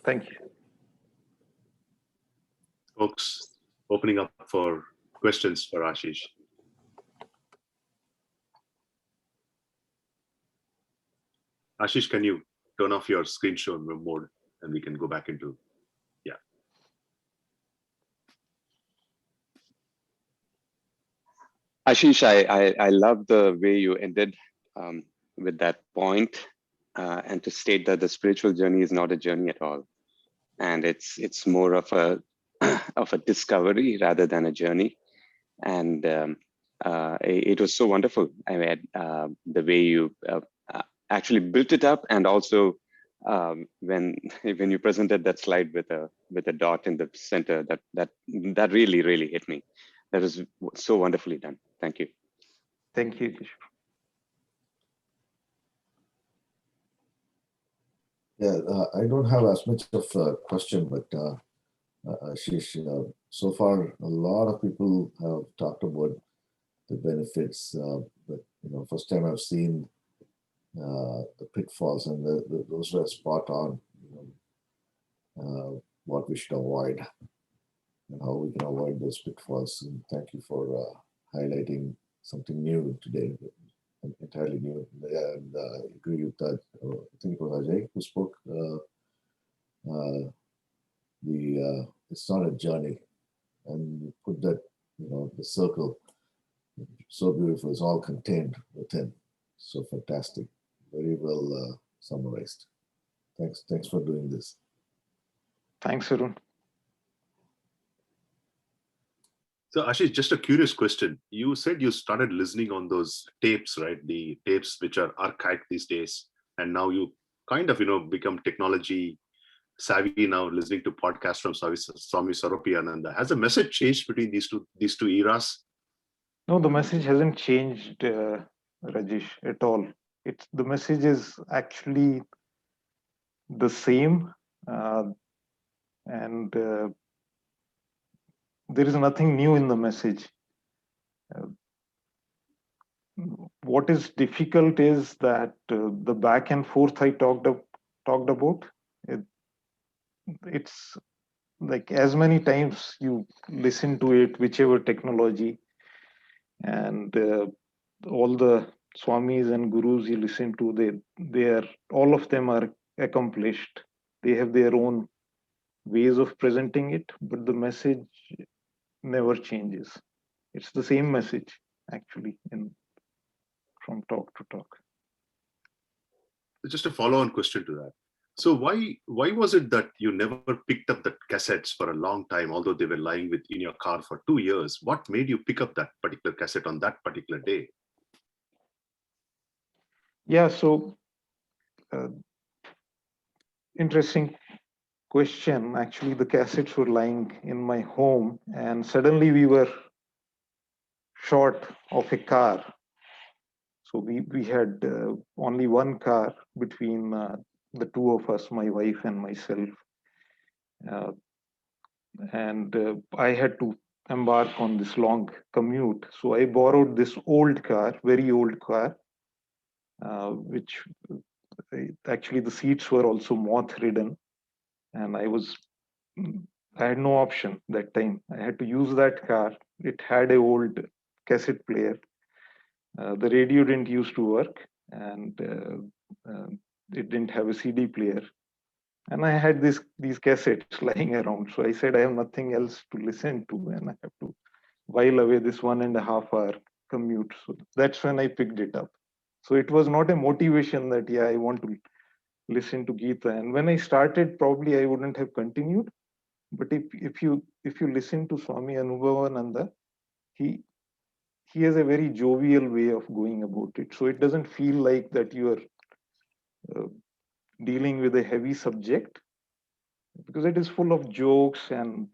Thank you. Folks, opening up for questions for Ashish. Ashish, can you turn off your screen share mode and we can go back into, yeah. Ashish, I love the way you ended with that point, and to state that the spiritual journey is not a journey at all, and it's more of a of a discovery rather than a journey. And it was so wonderful. I mean, the way you actually built it up, and also when you presented that slide with a dot in the center, that really hit me. That was so wonderfully done. Thank you. Thank you. Yeah, I don't have as much of a question, but Ashish, so far a lot of people have talked about the benefits, but first time I've seen the pitfalls, and those were spot on. What we should avoid and how we can avoid those pitfalls. And thank you for highlighting something new today, entirely new. And I agree with that. I think it was Ajay who spoke. It's not a journey, and you put that, the circle, so beautiful. It's all contained within. So fantastic. Very well summarized. Thanks for doing this. Thanks, Arun. So Ashish, just a curious question. You said you started listening on those tapes, right? The tapes which are archived these days. And now you kind of, become technology savvy now, listening to podcasts from Swami Saropiananda. Has the message changed between these two eras? No, the message hasn't changed, Rajesh, at all. The message is actually the same, and there is nothing new in the message. What is difficult is that the back and forth I talked about. It's like as many times you listen to it, whichever technology, and all the swamis and gurus you listen to, all of them are accomplished. They have their own ways of presenting it, but the message never changes. It's the same message actually from talk to talk. Just a follow-on question to that. So why was it that you never picked up the cassettes for a long time, although they were lying in your car for 2 years? What made you pick up that particular cassette on that particular day? Yeah, so interesting question. Actually, the cassettes were lying in my home, and suddenly we were short of a car. So we had only one car between the two of us, my wife and myself. And I had to embark on this long commute. So I borrowed this old car, very old car, which actually the seats were also moth-ridden. And I had no option that time. I had to use that car. It had an old cassette player. The radio didn't used to work, and it didn't have a CD player. And I had these cassettes lying around. So I said, I have nothing else to listen to, and I have to while away this 1.5 hour commute. So that's when I picked it up. So it was not a motivation that, I want to listen to Gita. And when I started, probably I wouldn't have continued. But if you listen to Swami Anubhavananda, he has a very jovial way of going about it. So it doesn't feel like that you are dealing with a heavy subject, because it is full of jokes and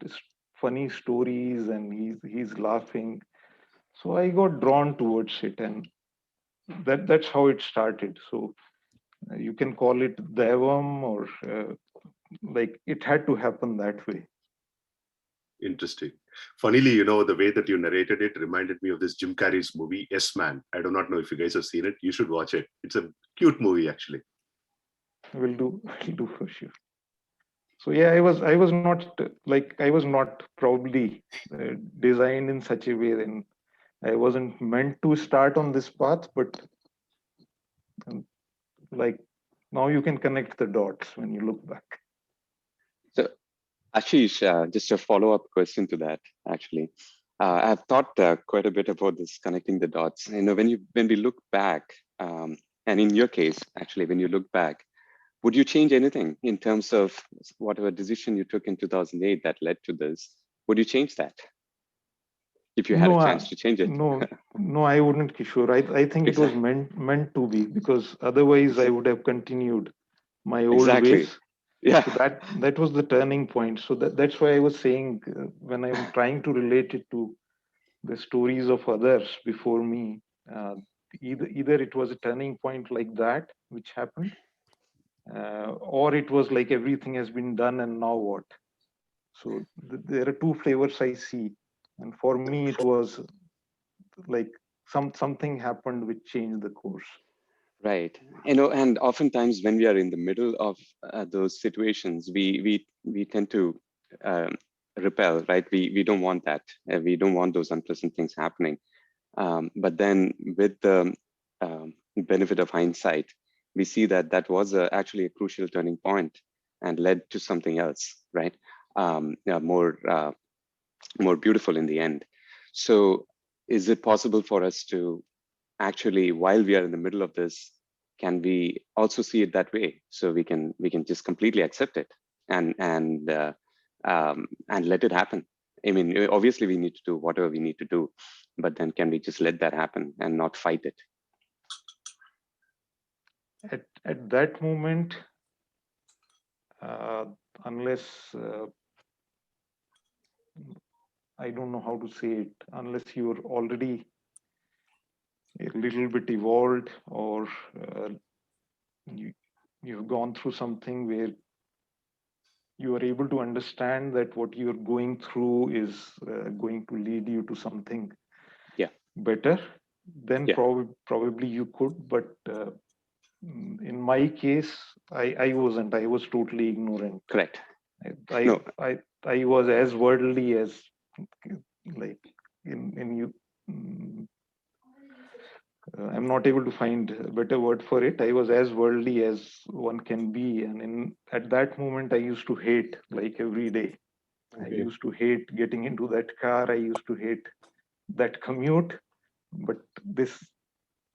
funny stories, and he's laughing. So I got drawn towards it, and that's how it started. So you can call it Devam, or like it had to happen that way. Interesting. Funnily, the way that you narrated it reminded me of this Jim Carrey's movie, Yes Man. I do not know if you guys have seen it. You should watch it. It's a cute movie, actually. We'll do for sure. So yeah, I was not I was not probably designed in such a way. Then I wasn't meant to start on this path, but um, like now you can connect the dots when you look back. So, Ashish, just a follow-up question to that, actually. I've thought quite a bit about this connecting the dots. You know, when we look back, and in your case, actually, when you look back, would you change anything in terms of whatever decision you took in 2008 that led to this? Would you change that if you had a No, chance to change it? no, no, I wouldn't, Kishore. I think it was Exactly. meant to be, because otherwise I would have continued my old Exactly. ways. Yeah. So that was the turning point. So that's why I was saying, when I'm trying to relate it to the stories of others before me, uh, either it was a turning point like that which happened, or it was like everything has been done and now what. So there are two flavors I see, and for me it was like something happened which changed the course. Right. You know, and oftentimes when we are in the middle of those situations, we tend to um, repel, right? We don't want that. We don't want those unpleasant things happening. But then with the benefit of hindsight, we see that that was actually a crucial turning point and led to something else, right? Yeah, more beautiful in the end. So is it possible for us to actually, while we are in the middle of this, can we also see it that way? So we can just completely accept it and let it happen. I mean, obviously we need to do whatever we need to do, but then can we just let that happen and not fight it? At that moment, uh, unless I don't know how to say it, unless you're already a little bit evolved, or you, you've gone through something where you are able to understand that what you're going through is going to lead you to something Yeah, better, then yeah, probably you could. But in my case, I wasn't. I was totally ignorant. correct. I No, I I was as worldly as, like, in you. I'm not able to find a better word for it. I was as worldly as one can be, and at that moment, I used to hate, like, every day. I Okay. used to hate getting into that car. I used to hate that commute. But this,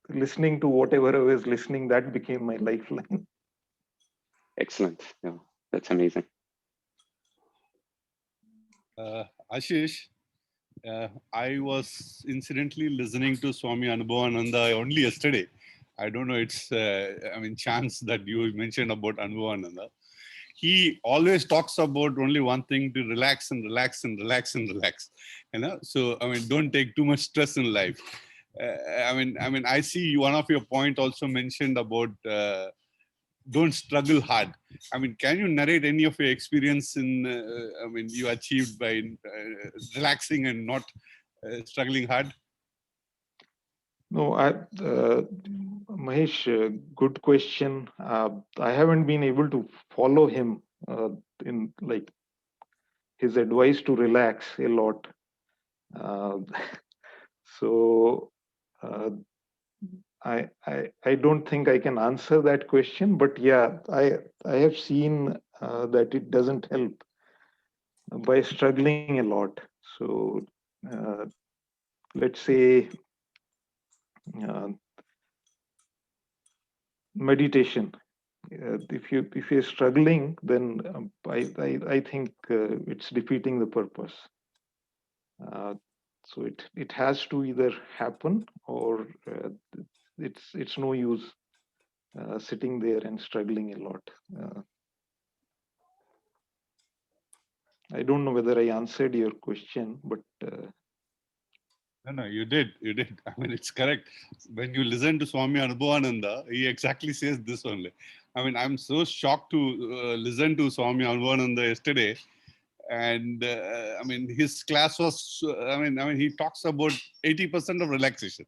listening to whatever I was listening, that became my lifeline. excellent. No, that's amazing. Ashish, I was incidentally listening to Swami Anubhavananda only yesterday. I don't know, it's, I mean, chance that you mentioned about Anubhavananda. He always talks about only one thing: to relax and relax and relax and relax. You know, so I mean, don't take too much stress in life. I see one of your point also mentioned about don't struggle hard. I mean, can you narrate any of your experience in, you achieved by relaxing and not struggling hard? No, Mahesh, good question. I haven't been able to follow him in, like, his advice to relax a lot. Uh, so uh, I don't think I can answer that question. But yeah, I have seen that it doesn't help by struggling a lot. So uh, let's say uh, meditation. If you're struggling, then I think it's defeating the purpose. Uh, so it has to either happen, or it's no use sitting there and struggling a lot. Uh, I don't know whether I answered your question, but No, you did. You did. I mean, it's correct. When you listen to Swami Anubhavananda, he exactly says this only. I mean, I'm so shocked to listen to Swami Anubhavananda yesterday. And his class was, he talks about 80% of relaxation.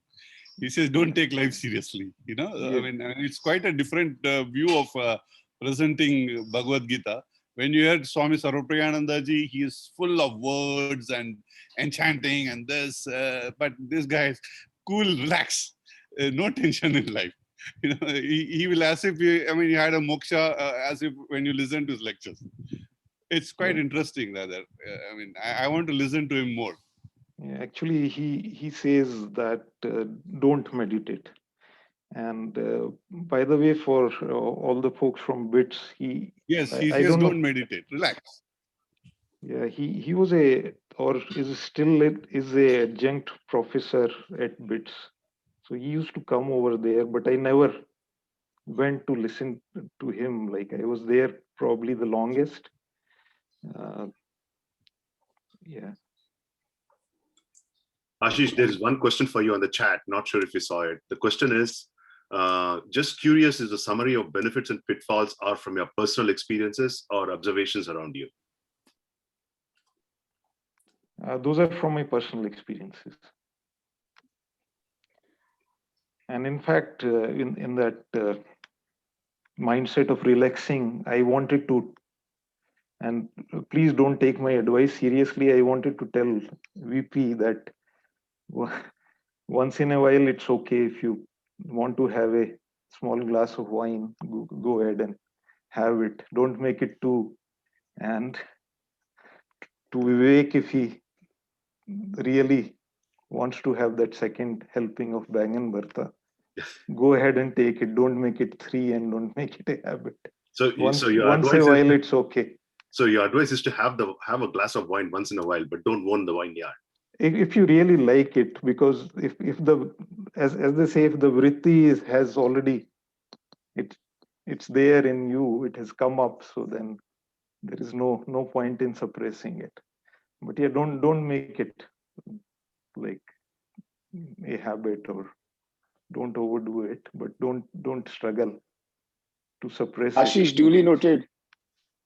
He says, don't yeah, take life seriously. yeah, It's quite a different view of presenting Bhagavad Gita. When you heard Swami Sarvapriyananda ji, he is full of words and enchanting and this, but this guy is cool, relax, no tension in life. He will as if he had a moksha as if when you listen to his lectures. It's quite interesting that. I want to listen to him more. Yeah, actually, he says that don't meditate. And by the way, for all the folks from BITS, yes, he I says don't know. don't meditate, relax. Yeah, he was or is still is a adjunct professor at BITS. So he used to come over there, but I never went to listen to him. Like I was there probably the longest. Yeah. Ashish, there is one question for you on the chat. Not sure if you saw it. The question is, just curious, is the summary of benefits and pitfalls are from your personal experiences or observations around you? Those are from my personal experiences. And in fact, in that mindset of relaxing, I wanted to, and please don't take my advice seriously, I wanted to tell VP that once in a while it's okay if you want to have a small glass of wine, go ahead and have it. Don't make it two. And to Vivek, if he really wants to have that second helping of Bangan Bharta, go ahead and take it. Don't make it three and don't make it a habit. So Once your a while, it's okay. So your advice is to have a glass of wine once in a while, but don't own the vineyard. If you really like it, because if the as they say, if the vritti has already it's there in you, it has come up, so then there is no point in suppressing it. But yeah, don't make it like a habit, or don't overdo it, but don't struggle to suppress it. Ashish, duly noted.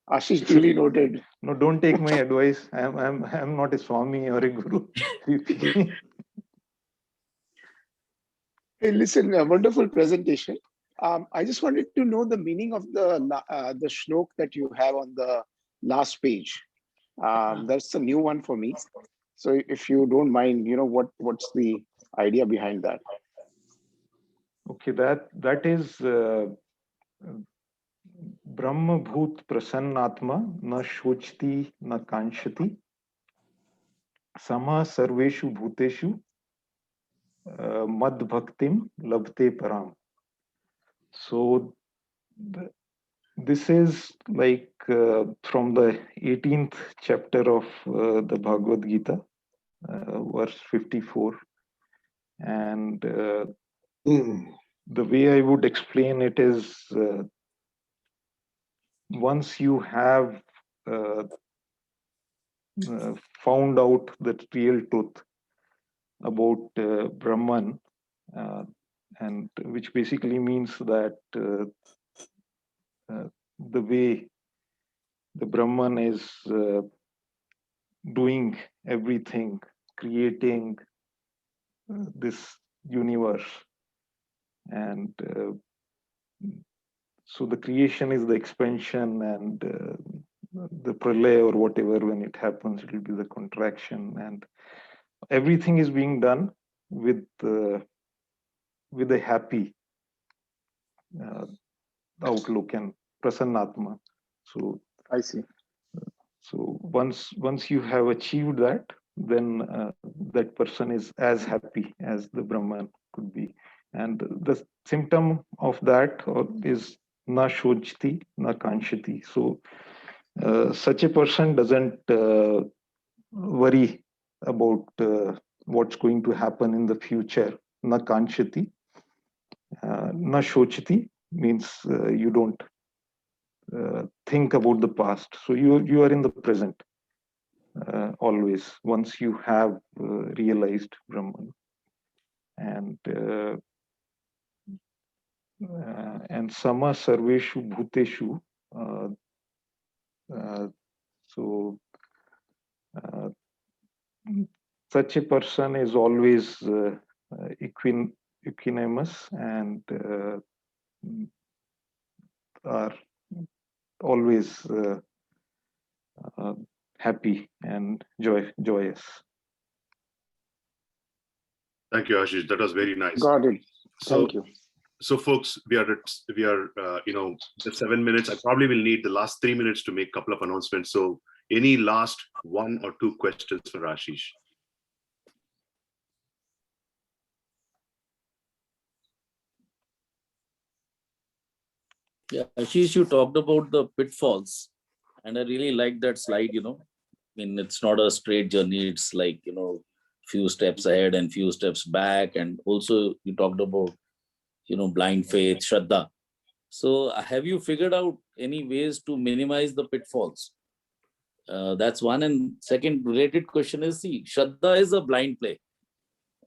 Ashish, duly noted. No, don't take my advice. I'm not a Swami or a Guru. Hey, listen, a wonderful presentation. I just wanted to know the meaning of the shlok that you have on the last page. That's a new one for me. So if you don't mind, what's the idea behind that? Okay, that is Brahma Bhut Prasannatma na shochti na kanshati sama sarveshu bhuteshu mad bhaktim labte param. So this is like from the 18th chapter of the Bhagavad Gita, verse 54. And the way I would explain it is once you have found out the real truth about Brahman, and which basically means that the way the Brahman is doing everything, creating this universe, and so the creation is the expansion, and the pralay or whatever, when it happens, it will be the contraction, and everything is being done with a happy outlook and prasannatma. So I see. So once you have achieved that, then that person is as happy as the Brahman could be. And the symptom of that is na shojti, na kanshati. So such a person doesn't worry about what's going to happen in the future. Na kanshati, na shochati means you don't think about the past. So you are in the present always, once you have realized Brahman. And sama sarveshu bhuteshu. So such a person is always equanimous and are always happy and joyous. Thank you, Ashish. That was very nice. Got it. So, Thank you. so folks, we are the 7 minutes. I probably will need the last 3 minutes to make a couple of announcements. So, any last 1 or 2 questions for Ashish? Yeah, Ashish, you talked about the pitfalls, and I really like that slide. I mean, it's not a straight journey. It's like, few steps ahead and few steps back. And also you talked about, blind faith, Shraddha. So have you figured out any ways to minimize the pitfalls? That's one. And second related question is, see, Shraddha is a blind play.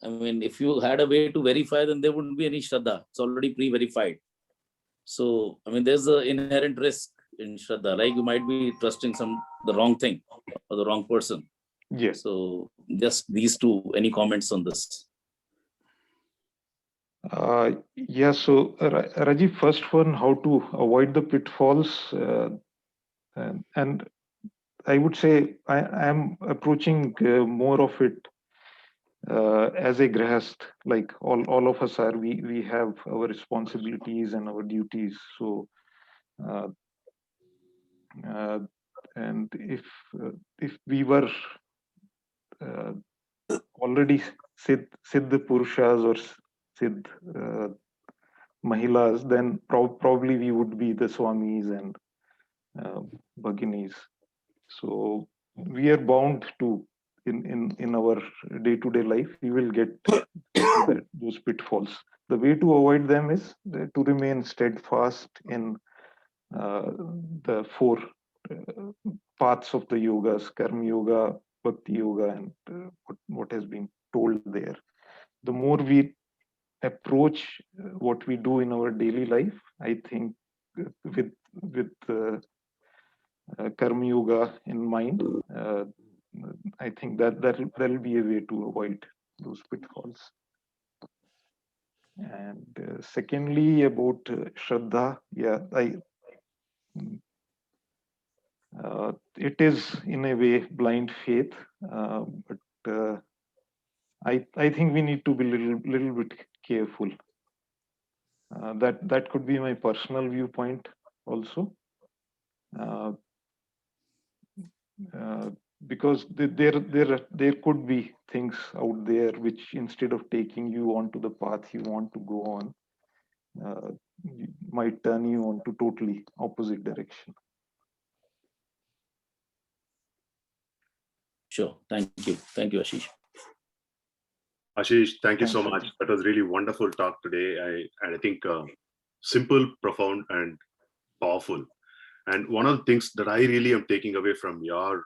I mean, if you had a way to verify, then there wouldn't be any Shraddha. It's already pre-verified. So, I mean, there's an inherent risk in Shraddha, like you might be trusting the wrong thing or the wrong person. Yes. So just these two, any comments on this? Yeah, so Rajiv, first one, how to avoid the pitfalls. And I would say I am approaching more of it as a grahast, like all of us are. We have our responsibilities and our duties. So, and if we were already Siddh Purushas or Siddh Mahilas, then probably we would be the Swamis and Bhaginis. So we are bound to, in our day-to-day life, we will get those pitfalls. The way to avoid them is to remain steadfast in the 4 paths of the yogas: Karma Yoga, Bhakti Yoga, and what has been told there. The more we approach what we do in our daily life, I think with Karma Yoga in mind, I think that'll be a way to avoid those pitfalls. And secondly, about Shraddha, yeah, it is in a way blind faith, but I think we need to be little bit careful. That could be my personal viewpoint also. Because there could be things out there which, instead of taking you onto the path you want to go on, might turn you on to totally opposite direction. Sure. Thank you, Ashish. Ashish, thank you so Thanks, much. Rajiv. That was really wonderful talk today. I think simple, profound, and powerful. And one of the things that I really am taking away from your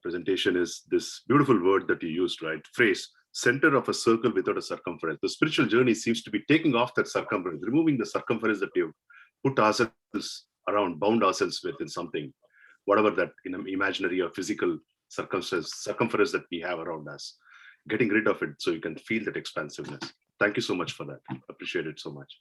presentation is this beautiful word that you used, right? Phrase, center of a circle without a circumference. The spiritual journey seems to be taking off that circumference, removing the circumference that we've put ourselves around, bound ourselves with in something, whatever that imaginary or physical circumference that we have around us, getting rid of it so you can feel that expansiveness. Thank you so much for that. Appreciate it so much.